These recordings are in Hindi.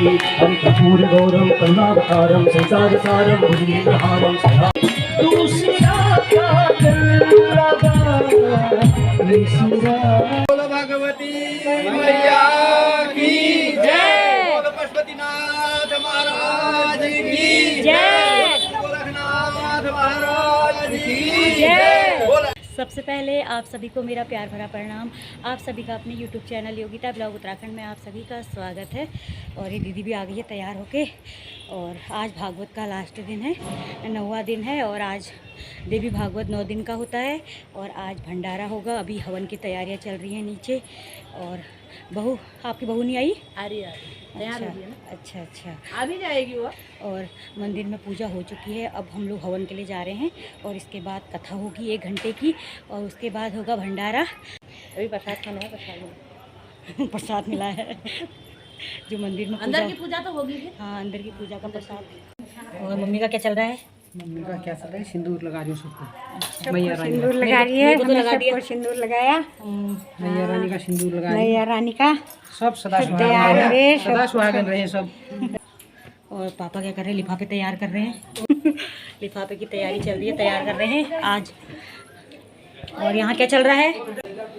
हरिकपूरगौरं करुणावतारं संसारसारं भुजगेन्द्रहारं सदा दूसरा क्या बोलो भगवती मैया की जय। बोलो पशुपतिनाथ महाराज की जय। गोरखनाथ महाराज की जय। सबसे पहले आप सभी को मेरा प्यार भरा प्रणाम। आप सभी का अपने YouTube channel Yogita blog Uttarakhand में आप सभी का स्वागत है। और ये दीदी भी आ गई है तैयार होके। और आज भागवत का लास्ट दिन है, 9वां दिन है। और आज देवी भागवत 9 दिन का होता है। और आज भंडारा होगा। अभी हवन की तैयारियां चल रही हैं नीचे। और बहू, आपकी बहू नहीं आई? आ रही तैयार हो गई है ना। अच्छा अच्छा, आ भी जाएगी वो। और मंदिर में पूजा हो चुकी है। अब हम लोग हवन के लिए जा रहे हैं। और इसके बाद कथा होगी 1 घंटे की। और उसके बाद होगा भंडारा। अभी प्रसाद खाना है, प्रसाद मिला। प्रसाद मिला है जो मंदिर में अंदर की पूजा तो होगी फिर। हाँ, अंदर की पूजा का प्रसाद। और मम्मी का क्या चल रहा है? मम्मी का क्या चल रहा है? सिंदूर लगा रही है सबको। मैया रानी सिंदूर लगा रही है। हमने सबको सिंदूर लगाया। मैया रानी का सिंदूर लगा रही है। मैया रानी का सब सदा सुहागन रहे सब। और पापा क्या कर रहे हैं? लिफाफे तैयार कर रहे हैं। लिफाफे की तैयारी चल रही है, तैयार कर रहे हैं आज। और यहाँ क्या चल रहा है?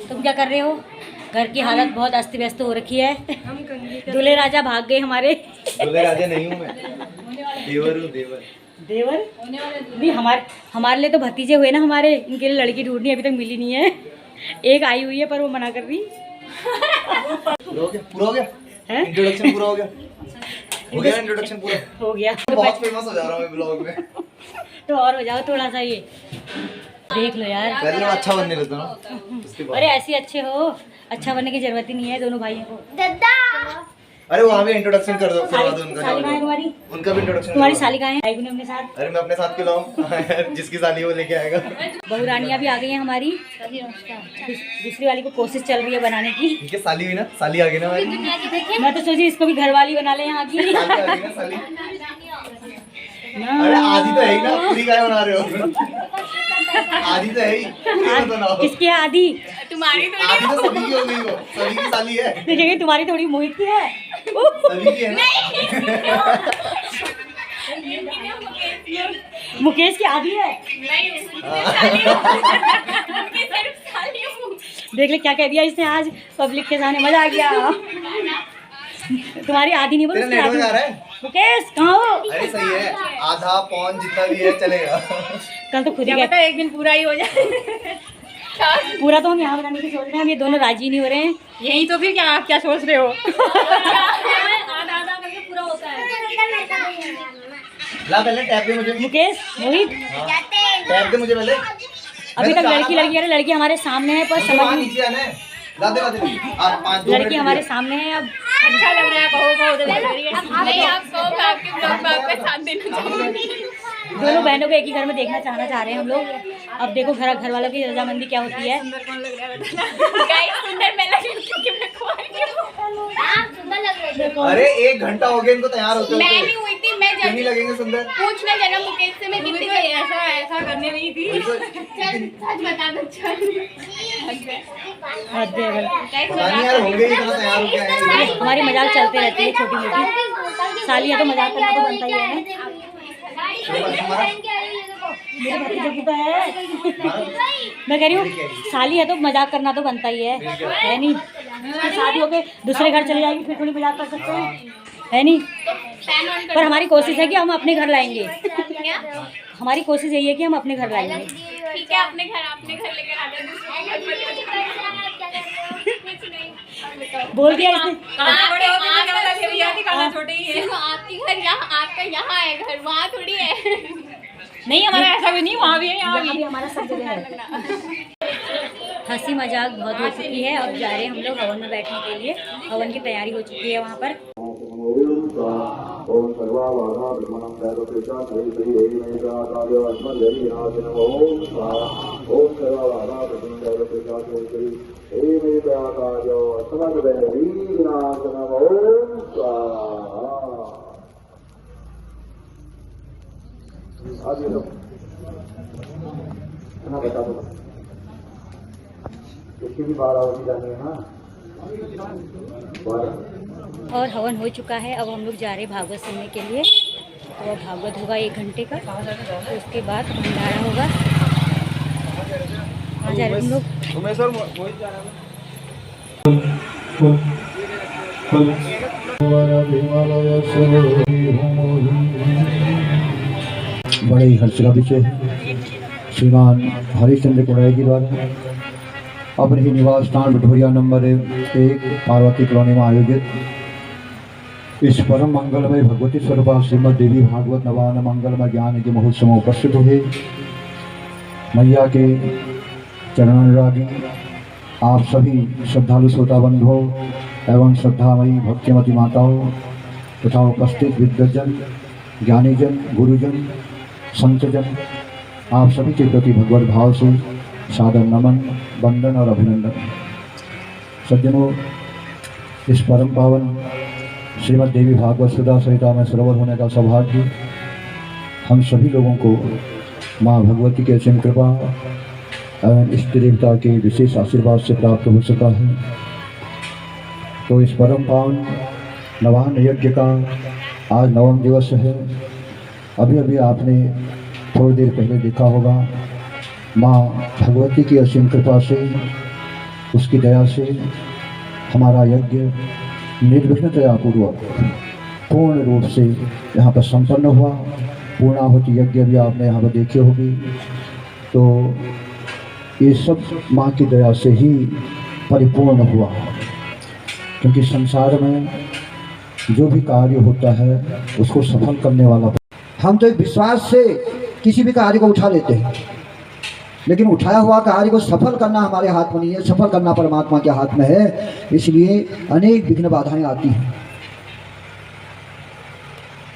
तुम क्या कर रहे हो? घर की हालत बहुत अस्त व्यस्त हो रखी है। दूल्हे राजा भाग गए हमारे। दूल्हे राजा नहीं हूँ मैं, देवर हूँ। देवर देवर नहीं, हमारे लिए तो भतीजे हुए ना हमारे। इनके लिए लड़की ढूंढनी अभी तक मिली नहीं है। एक आई हुई है पर वो मना कर रही। पूरा हो गया है? इंट्रोडक्शन पूरा हो गया। हो गया इंट्रोडक्शन पूरा हो गया। बहुत फेमस हो जा रहा हूँ मैं ब्लॉग में। तो और हो जाओ थोड़ा सा, ये देख लो यार। पहले मैं अच्छा बनने लगता हूँ, उसके बाद अरे ऐसे अच्छे हो, अच्छा बनने की जरूरत ही नहीं है दोनों भाइयों को। अरे वहाँ भी इंट्रोडक्शन कर दो, करवा दो उनका। साली कहाँ है तुम्हारी? उनका भी इंट्रोडक्शन। तुम्हारी साली कहाँ है? आई ने अपने साथ। अरे मैं अपने साथ क्यों लाऊं? जिसकी साली वो लेके आएगा। बहू रानियाँ भी आ गई हैं हमारी। दूसरी वाली को कोशिश चल रही है बनाने की। इनके साली हुई ना, साली आ गई ना हमारी। मैं तो सोची इसको भी घरवाली बना ले यहाँ की। साली आ गई ना, साली। अरे आधी तो है ही ना, पूरी काय बना रहे हो? आधी तो है ही, पूरी मत बनाओ। किसकी है आधी? तुम्हारी आधी तो सभी की हो गई, वो सभी की साली है। देखिए तुम्हारी थोड़ी मोहित की है। सभी की है ना। मुकेश की आधी है। देख ले क्या कह दिया इसने आज पब्लिक के सामने। मजा आ गया। तुम्हारी आधी नहीं बोल, तेरा नेटवर्क आ रहा है? मुकेश कहाँ हो? अरे सही है, आधा पौन जितना भी है चलेगा। कल तो खुद ही पता एक दिन पूरा ही हो जाए। पूरा तो हम यहाँ बनाने की सोच रहे हैं। हम ये दोनों राजी नहीं हो रहे हैं। यही तो फिर क्या आप क्या सोच रहे हो? आधा आधा करके पूरा होता है। ला पहले टैप दे मुझे। मुकेश, मोहित, टैप दे मुझे पहले। अभी तक लड़की हमारे सामने है पर समझ नहीं। नीचे आना है। ला दे 5-2 लड़की हमारे सामने है। अब अच्छा लग रहा है, कहो नहीं आप कहो, मैं आपके ब्लॉग में आपका साथ देना चाहूँगी। दोनों बहनों को एक ही घर में देखना चाह रहे हैं हम लोग। अब देखो घर वालों की रजामंदी क्या होती है। सुंदर कौन लग रहा है बताना। गाइस सुंदर मैं लग रही हूँ क्योंकि मैं कुंवारी हूँ। सुंदर लग रही है। अरे 1 घंटा हो गया इनको तैयार होते मैं नहीं हुई थी, मैं क्यों नहीं लगेंगे सुंदर? पूछना जरा मुकेश से, मैं कितनी ऐसा करने नहीं थी। सच बता दो। पता नहीं यार होंगे इतना तैयार हो गया है। हमारी मजाक चलते रहती है छोटी मोटी। साली है तो मजाक करना तो बनता ही है। मेरे भतीजे की तो है। मैं कह रही हूँ साली है तो मजाक करना तो बनता ही है नहीं? शादी होके दूसरे घर चले जाएगी फिर थोड़ी मजाक कर सकते हैं, है नहीं? पर हमारी कोशिश है कि हम अपने घर लाएंगे। हमारी कोशिश यही है कि हम अपने घर लाएंगे। ठीक है, अपने घर लेकर आ जाओ। बोल दिया इसने। छोटे ही है। आपकी घर यहाँ, आपका यहाँ है घर, वहाँ थोड़ी है। नहीं हमारा ऐसा भी नहीं, वहाँ भी है, यहाँ भी हमारा सब जगह है। हंसी मजाक बहुत हो चुकी है। अब जा रहे हैं हम लोग हवन में बैठने के लिए। हवन की तैयारी हो चुकी है वहाँ पर। ओम सर्वावाधा ब्रह्मणं दैवकृता श्री मेघाकार्य अस्मद्गरीनाथ नमो ओम सर्वावाधा ब्रह्मणं दैवकृता श्री मेघाकार्य अस्मद्गरीनाथ नमो आज ये लोग ना बता दो किसी भी 12 बजे जानी है ना 12 और हवन हो चुका है। अब हम लोग जा रहे हैं भागवत सुनने के लिए। तो अब भागवत होगा 1 घंटे का, तो उसके बाद भंडारा होगा। कहाँ जा रहे हैं हम लोग? बड़े ही हर्षलाभि से श्रीमान हरिश्चंद्र कोड़ाई जी द्वारा अपने ही निवास स्थान भटोरिया नंबर 1 पार्वती कॉलोनी में आयोजित इस परम मंगलमय भगवती स्वरूपा श्रीमद देवी भागवत नवान मंगलमय ज्ञान के महोत्सव में उपस्थित हुए मैया के चरणानुरागी आप सभी श्रद्धालु श्रोता बंधुओं एवं श्रद्धामयी भक्तिमती माताओं तथा उपस्थित विद्वजन ज्ञानीजन गुरुजन संतजन आप सभी के प्रति भगवत भाव से सादर नमन वंदन और अभिनंदन। सज्जनों, इस परम पावन श्रीमद देवी भागवत सुधा सरिता में सरोवर होने का सौभाग्य हम सभी लोगों को माँ भगवती के असीम कृपा एवं इष्ट देवता के विशेष आशीर्वाद से प्राप्त हो सका है। तो इस परम पावन नवान यज्ञ का आज 9वां दिवस है। अभी अभी आपने थोड़ी देर पहले देखा होगा माँ भगवती की असीम कृपा से उसकी दया से हमारा यज्ञ निर्विघ्नतया पूर्वक पूर्ण रूप से यहाँ पर संपन्न हुआ। पूर्णाहुति यज्ञ भी आपने यहाँ पर देखे होगी। तो ये सब माँ की दया से ही परिपूर्ण हुआ, क्योंकि संसार में जो भी कार्य होता है उसको सफल करने वाला, हम तो एक विश्वास से किसी भी कार्य को उठा लेते हैं, लेकिन उठाया हुआ कार्य को सफल करना हमारे हाथ में नहीं है, सफल करना परमात्मा के हाथ में है। इसलिए अनेक विघ्न बाधाएं आती हैं,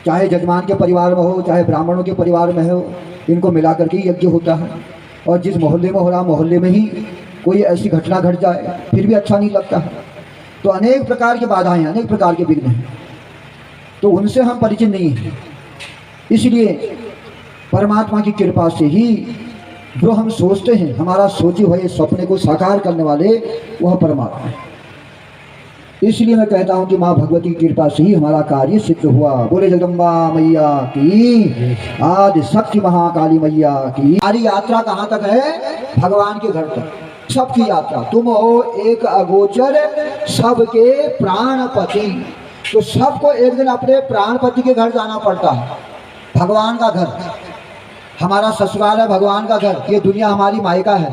चाहे जजमान के परिवार में हो चाहे ब्राह्मणों के परिवार में हो, इनको मिला करके यज्ञ होता है। और जिस मोहल्ले में हो रहा मोहल्ले में ही कोई ऐसी घटना घट जाए फिर भी अच्छा नहीं लगता है। तो अनेक प्रकार की बाधाएं, अनेक प्रकार के विघ्न हैं, तो उनसे हम परिचित नहीं हैं। इसलिए परमात्मा की कृपा से ही जो हम सोचते हैं, हमारा सोचे हुए सपने को साकार करने वाले वह परमात्मा है। इसलिए मैं कहता हूँ कि माँ भगवती की कृपा से ही हमारा कार्य सिद्ध हुआ। बोले जगदम्बा मैया की, आदि शक्ति महाकाली मैया की। हमारी यात्रा कहाँ तक है? भगवान के घर तक। सबकी यात्रा, तुम हो एक अगोचर सबके प्राणपति। तो सबको एक दिन अपने प्राणपति के घर जाना पड़ता है। भगवान का घर, हमारा ससुराल है भगवान का घर, ये दुनिया हमारी मायका है।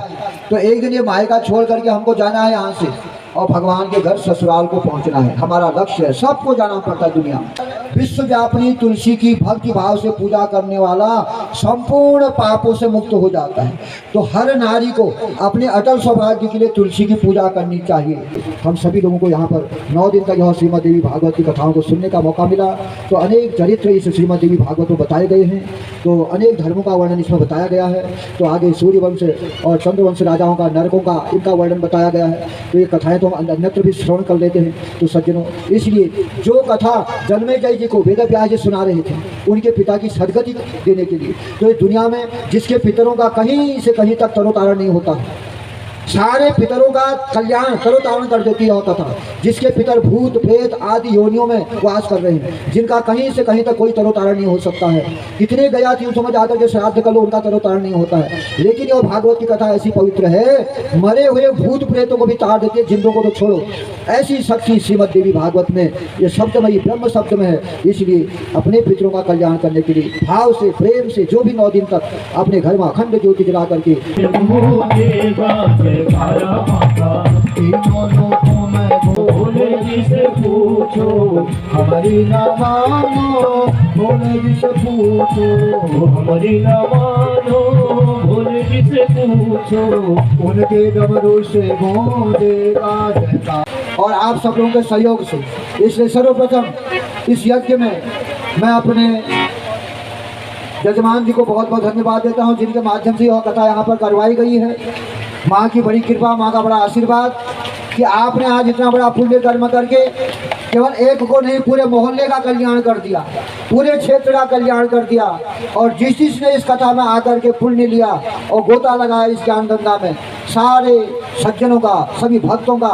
तो एक दिन ये मायका छोड़ करके हमको जाना है यहाँ से और भगवान के घर ससुराल को पहुँचना है। हमारा लक्ष्य है, सबको जाना पड़ता है दुनिया में। विश्वव्यापिनी तुलसी की भक्ति भाव से पूजा करने वाला संपूर्ण पापों से मुक्त हो जाता है। तो हर नारी को अपने अटल सौभाग्य के लिए तुलसी की पूजा करनी चाहिए। हम सभी लोगों को यहाँ पर 9 दिन तक यह श्रीमद देवी भागवत की कथाओं को सुनने का मौका मिला। तो अनेक चरित्र इस श्रीमद देवी भागवत में बताए गए हैं। तो अनेक धर्मों का वर्णन इसमें बताया गया है। तो आगे सूर्यवंश और चंद्रवंश राजाओं का, नरकों का, इनका वर्णन बताया गया है। तो ये कथाएं तो हम अन्यत्र भी श्रवण कर लेते हैं। तो सज्जनों, इसलिए जो कथा जन्मेजय जी को वेद व्यास जी सुना रहे थे उनके पिता की सदगति देने के लिए, तो इस दुनिया में जिसके पितरों का कहीं से कहीं तक तरोतारण नहीं होता, सारे पितरों का कल्याण तरोतारण कर देती है कथा। जिसके पितर भूत प्रेत आदि योनियों में वास कर रहे हैं, जिनका कहीं से कहीं तक कोई तरोतारण नहीं हो सकता है। कितने गया तीर्थों में जाकर के श्राद्ध कर लो, उनका तरोतारण नहीं होता है। लेकिन ये भागवत की कथा ऐसी पवित्र है, मरे हुए भूत प्रेतों को भी तार देती है, जिंदों को तो छोड़ो। ऐसी शक्ति श्रीमद देवी भागवत में, ये शब्दमयी ब्रह्म शब्द में है। इसलिए अपने पितरों का कल्याण करने के लिए भाव से, प्रेम से जो भी 9 दिन तक अपने घर में अखंड ज्योति जला करके भोले जी से पूछो हमारी ना मानो, भोले जी से पूछो हमारी ना मानो, भोले जी से पूछो उनके डमरू से गूंजेगा जयकार। और आप सब लोगों के सहयोग से, इसलिए सर्वप्रथम इस यज्ञ में मैं अपने जजमान जी को बहुत बहुत धन्यवाद देता हूं, जिनके माध्यम से यह कथा यहाँ पर करवाई गई है। माँ की बड़ी कृपा, माँ का बड़ा आशीर्वाद कि आपने आज इतना बड़ा पुण्य कर्म करके केवल एक को नहीं, पूरे मोहल्ले का कल्याण कर दिया, पूरे क्षेत्र का कल्याण कर दिया। और जिसने इस कथा में आकर के पुण्य लिया और गोता लगाया इस ज्ञान गंगा में, सारे सज्जनों का, सभी भक्तों का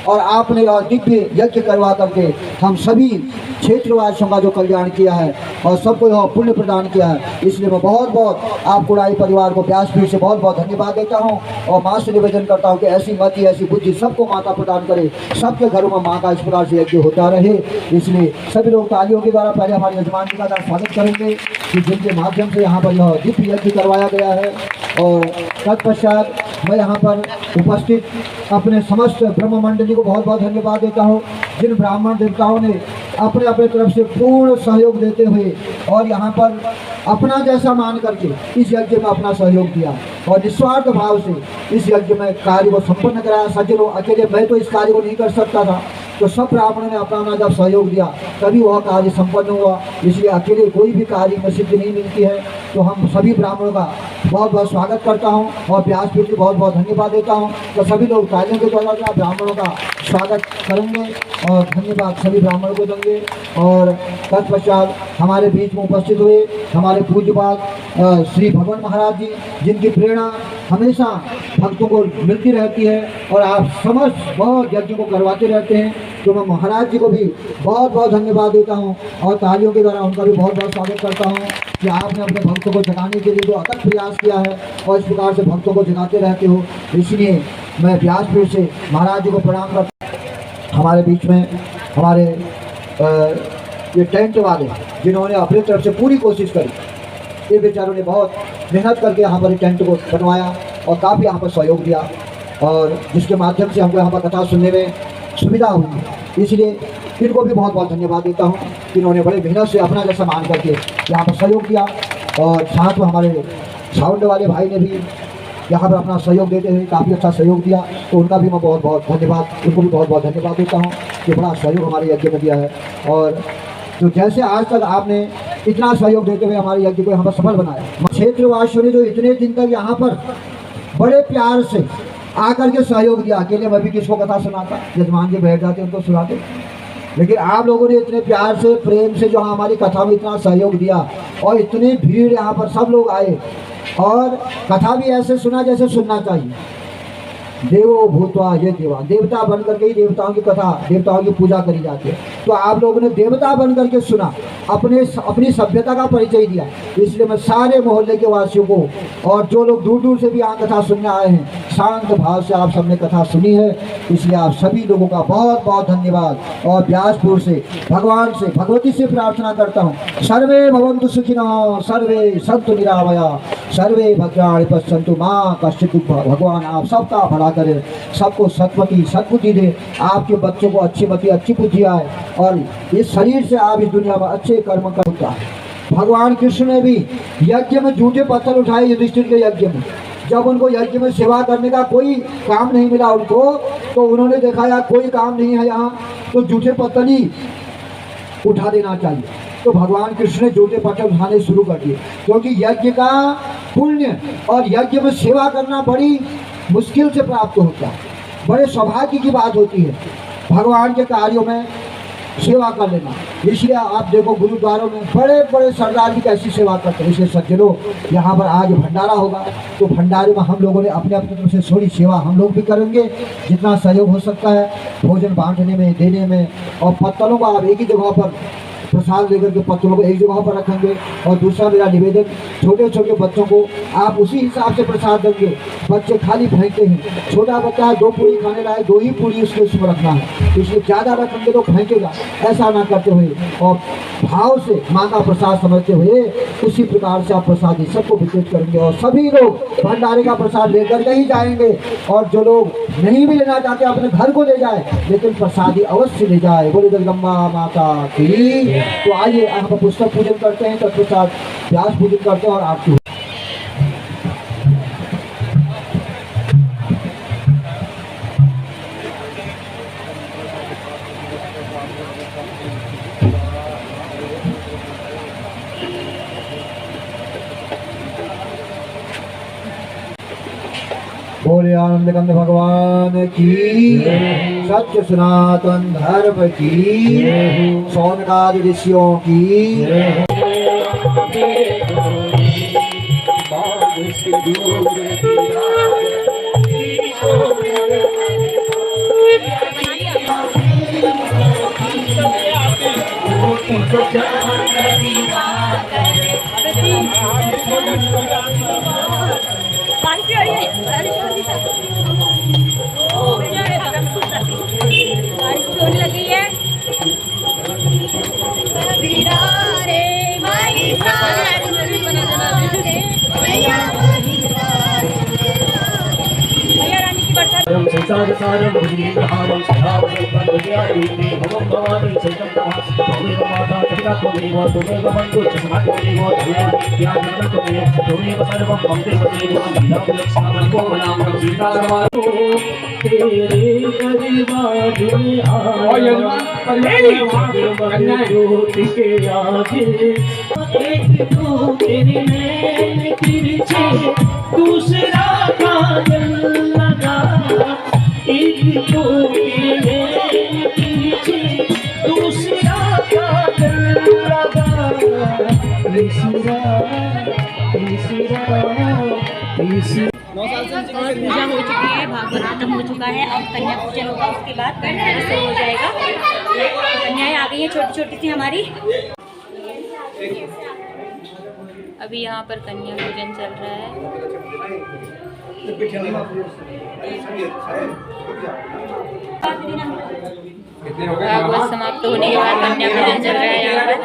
और आपने और दिव्य यज्ञ करवा करके हम सभी क्षेत्रवासियों का जो कल्याण किया है और सबको यह पुण्य प्रदान किया है, इसलिए मैं बहुत बहुत आपको राय परिवार को व्यासपीठ से बहुत बहुत धन्यवाद देता हूँ और माँ से निवेदन करता हूँ कि ऐसी मति ऐसी बुद्धि सबको माता प्रदान करे, सबके घरों में माँ का इस प्रकार से यज्ञ होता रहे। इसलिए सभी लोग तालियों के द्वारा पहले हमारे यजमान जी का स्वागत करेंगे कि जिनके माध्यम से यहाँ पर यह दिव्य यज्ञ करवाया गया है। और तत्पश्चात मैं यहाँ पर उपस्थित अपने समस्त ब्रह्म मंडली को बहुत बहुत धन्यवाद देता हूँ, जिन ब्राह्मण देवताओं ने अपने अपने तरफ से पूर्ण सहयोग देते हुए और यहाँ पर अपना जैसा मान करके इस यज्ञ में अपना सहयोग दिया और निस्वार्थ भाव से इस यज्ञ में कार्य को संपन्न कराया। सज्जनों, अकेले मैं तो इस कार्य को नहीं कर सकता था, तो सब ब्राह्मणों ने अपना जब सहयोग दिया तभी वह कार्य संपन्न हुआ। इसलिए अकेले कोई भी कार्य में सिद्धि नहीं मिलती है। तो हम सभी ब्राह्मणों का बहुत बहुत स्वागत करता हूं और व्यासपीठ को बहुत बहुत धन्यवाद देता हूं। तो सभी लोग तालियों के द्वारा ब्राह्मणों का स्वागत करेंगे और धन्यवाद सभी ब्राह्मणों को देंगे। और तत्पश्चात हमारे बीच में उपस्थित हुए हमारे पूज्यपाद श्री भगवान महाराज जी, जिनकी प्रेरणा हमेशा भक्तों को मिलती रहती है और आप समस्त बहुत यज्ञ को करवाते रहते हैं, तो मैं महाराज जी को भी बहुत बहुत धन्यवाद देता हूँ और तालियों के द्वारा उनका भी बहुत बहुत स्वागत करता हूँ कि आपने अपने भक्तों को जगाने के लिए जो अथक प्रयास किया है और इस प्रकार से भक्तों को जगाते रहते हो। इसलिए मैं व्यासपीठ से महाराज जी को प्रणाम करता हूँ। हमारे बीच में हमारे ये टेंट वाले जिन्होंने अपनी तरफ से पूरी कोशिश करी, ये बेचारों ने बहुत मेहनत करके यहाँ पर टेंट को बनवाया और काफ़ी यहाँ पर सहयोग दिया और जिसके माध्यम से हमको यहाँ पर कथा सुनने में सुविधा हुई। इसलिए इनको भी बहुत बहुत धन्यवाद देता हूँ कि इन्होंने बड़े मेहनत से अपना जैसा मान करके यहाँ पर सहयोग किया और साथ में हमारे साउंड वाले भाई ने भी यहाँ पर अपना सहयोग देते हुए काफ़ी अच्छा सहयोग दिया, तो उनका भी मैं बहुत बहुत धन्यवाद उनको भी बहुत बहुत धन्यवाद देता हूँ कि बड़ा सहयोग हमारे यज्ञ में दिया है। और तो जैसे आज तक आपने इतना सहयोग देते हुए हमारे यज्ञ को यहाँ पर सफल बनाया, क्षेत्रवासियों ने जो इतने दिन तक यहाँ पर बड़े प्यार से आकर के सहयोग दिया, अकेले मैं भी किसको कथा सुनाता, यजमान जी बैठ जाते उनको सुनाते, लेकिन आप लोगों ने इतने प्यार से प्रेम से जो हमारी कथा में इतना सहयोग दिया और इतनी भीड़ यहाँ पर सब लोग आए और कथा भी ऐसे सुना जैसे सुनना चाहिए। देवो भूतवा ये देवा, देवता बन करके ही देवताओं की कथा देवताओं की पूजा करी जाती है, तो आप लोगों ने देवता बन करके सुना, अपनी सभ्यता का परिचय दिया। इसलिए मैं सारे मोहल्ले के वासियों को और जो लोग दूर दूर से भी यहाँ कथा सुनने आए हैं, शांत भाव से आप सबने कथा सुनी है, इसलिए आप सभी लोगों का बहुत बहुत धन्यवाद। और व्यासपुर से भगवान से भगवती से प्रार्थना करता हूँ, सर्वे भवन्तु सुखिनः, सर्वे सन्तु निरामया, सर्वे भद्राणि पश्यन्तु मां कश्चित्। भगवान आप सबका भला करे, सबको सत्मति सद्बुद्धि दे, आपके बच्चों को अच्छी मति अच्छी बुद्धि आए और इस शरीर से आप इस दुनिया में अच्छे कर्म करता है। भगवान कृष्ण ने भी यज्ञ में झूठे पत्थर उठाए, युधिष्ठिर के यज्ञ में जब उनको यज्ञ में सेवा करने का कोई काम नहीं मिला उनको, तो उन्होंने देखा यार कोई काम नहीं है यहाँ, तो झूठे पत्थर ही उठा देना चाहिए। तो भगवान कृष्ण ने झूठे पत्थर उठाने शुरू कर दिए, क्योंकि यज्ञ का पुण्य और यज्ञ में सेवा करना बड़ी मुश्किल से प्राप्त होता है, बड़े सौभाग्य की बात होती है भगवान के कार्यों में सेवा कर लेना। इसलिए आप देखो गुरुद्वारों में बड़े बड़े सरदार भी कैसी सेवा करते हैं। इसलिए सज्जनों, यहाँ पर आज भंडारा होगा, तो भंडारे में हम लोगों ने अपने अपने तरफ से थोड़ी सेवा हम लोग भी करेंगे, जितना सहयोग हो सकता है भोजन बांटने में देने में। और पत्तलों को आप एक ही जगह पर प्रसाद लेकर के पत्तलों को एक जगह पर रखेंगे। और दूसरा मेरा निवेदन, छोटे छोटे बच्चों को आप उसी हिसाब से प्रसाद देंगे। बच्चे खाली फेंकते हैं, छोटा बच्चा 2 पूरी खाने लाए, 2 ही पूरी उसके उसमें रखना है, इसलिए ज़्यादा रखेंगे तो फेंकेगा। ऐसा ना करते हुए और भाव से माँ का प्रसाद समझते हुए उसी प्रकार से आप प्रसादी सबको वितरित करेंगे और सभी लोग भंडारे का प्रसाद लेकर के ही जाएंगे। और जो लोग नहीं भी लेना चाहते अपने घर को ले जाए, लेकिन प्रसादी अवश्य ले जाए। बोले जगदम्बा माता की। तो आइए हम पुस्तक पूजन करते हैं, तत्पश्चात व्यास पूजन करते हैं और आरती। बोले आनंद कंद भगवान की, सत्य सनातन धर्म की, सौनकादि ऋषियों की। बारिश भी हो रही है, बारिश होने लगी है। भैया रानी की बरसात। संसार सारं भुजगेन्द्रहारं सदावसंपद्यादीते भवं भवानी चैतन्यः त्वमेव माता पिता त्वमेव त्वमेव बन्धुश्च सखा त्वमेव त्वमेव नित्यानन्दः त्वमेव सर्वं मम देवदेव विद्यालक्ष्मणं नामं सीतारमणो तेरे दरबार में आया ज्योति के आगे एक तो तेरे नैन तिरछे दूसरा काजल लगा एक तो तेरे पीछे दूसरा काजल लगा तीसरा पूजा हो चुकी है, भागवत खत्म हो चुका है। अब कन्या पूजन होगा, उसके बाद कन्या से हो जाएगा। कन्याएं आ गई हैं छोटी छोटी सी हमारी। अभी यहाँ पर कन्या पूजन चल रहा है। भागवत समाप्त होने के बाद कन्या पूजन चल रहा है यहाँ पर।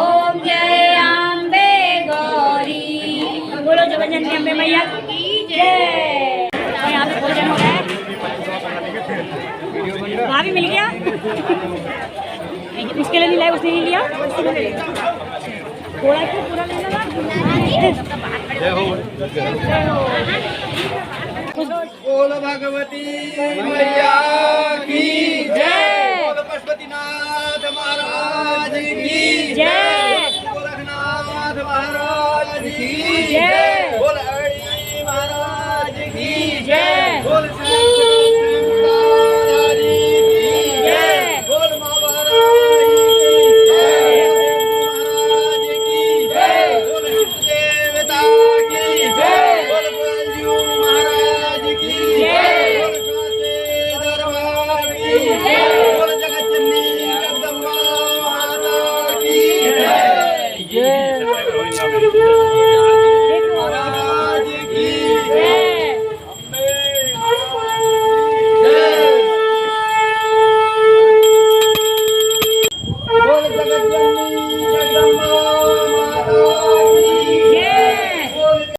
ओम जय अम्बे गौरी, बोलो जगन्नाथ अम्बे मैया की जय। और यहाँ पे भोजन हो रहा है। वहाँ भी मिल गया, उसके लिए नहीं लाया, उसने नहीं लिया। थोड़ा क्यों पूरा लेना था। बोलो भगवती मैया की